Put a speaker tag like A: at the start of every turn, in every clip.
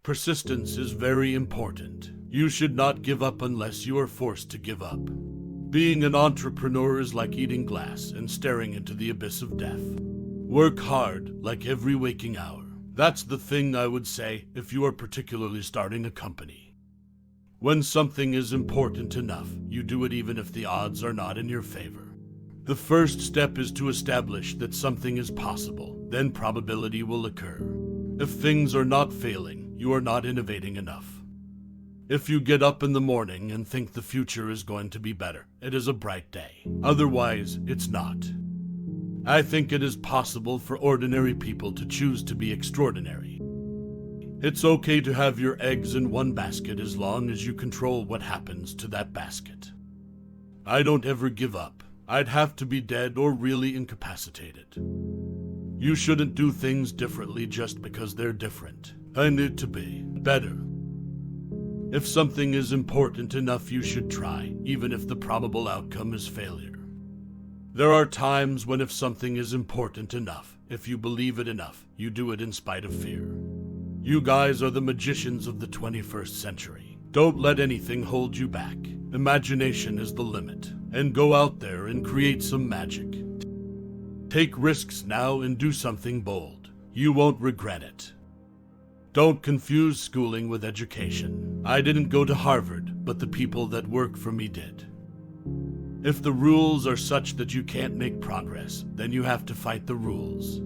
A: Persistence is very important. You should not give up unless you are forced to give up. Being an entrepreneur is like eating glass and staring into the abyss of death. Work hard, like every waking hour. That's the thing I would say if you are particularly starting a company. When something is important enough, you do it even if the odds are not in your favor. The first step is to establish that something is possible, then probability will occur. If things are not failing, you are not innovating enough. If you get up in the morning and think the future is going to be better, it is a bright day. Otherwise, it's not. I think it is possible for ordinary people to choose to be extraordinary. It's okay to have your eggs in one basket as long as you control what happens to that basket. I don't ever give up. I'd have to be dead or really incapacitated. You shouldn't do things differently just because they're different. I need to be better. If something is important enough, you should try, even if the probable outcome is failure. There are times when if something is important enough, if you believe it enough, you do it in spite of fear. You guys are the magicians of the 21st century. Don't let anything hold you back. Imagination is the limit. And go out there and create some magic. Take risks now and do something bold. You won't regret it. Don't confuse schooling with education. I didn't go to Harvard, but the people that work for me did. If the rules are such that you can't make progress, then you have to fight the rules.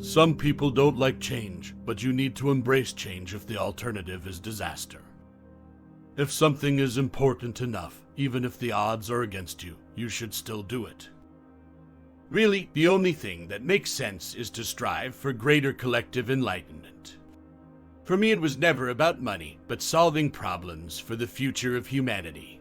A: Some people don't like change, but you need to embrace change if the alternative is disaster. If something is important enough, even if the odds are against you, you should still do it. Really, the only thing that makes sense is to strive for greater collective enlightenment. For me, it was never about money, but solving problems for the future of humanity.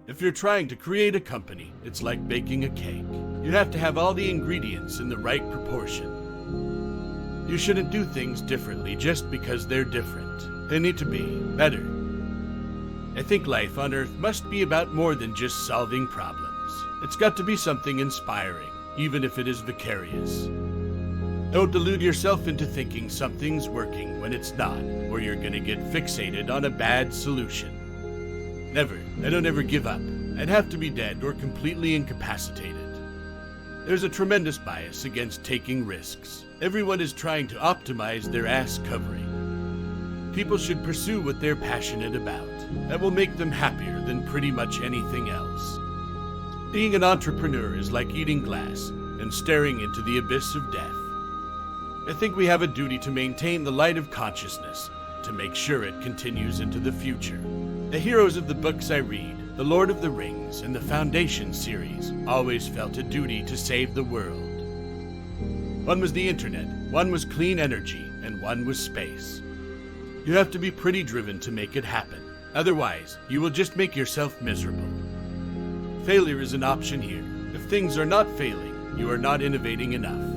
A: If you're trying to create a company, it's like baking a cake. You have to have all the ingredients in the right proportion. You shouldn't do things differently just because they're different. They need to be better. I think life on Earth must be about more than just solving problems. It's got to be something inspiring, even if it is vicarious. Don't delude yourself into thinking something's working when it's not, or you're gonna get fixated on a bad solution. Never. I don't ever give up. I'd have to be dead or completely incapacitated. There's a tremendous bias against taking risks. Everyone is trying to optimize their ass covering. People should pursue what they're passionate about. That will make them happier than pretty much anything else. Being an entrepreneur is like eating glass and staring into the abyss of death. I think we have a duty to maintain the light of consciousness, to make sure it continues into the future. The heroes of the books I read, The Lord of the Rings and the Foundation series, always felt a duty to save the world. One was the internet, one was clean energy, and one was space. You have to be pretty driven to make it happen. Otherwise, you will just make yourself miserable. Failure is an option here. If things are not failing, you are not innovating enough.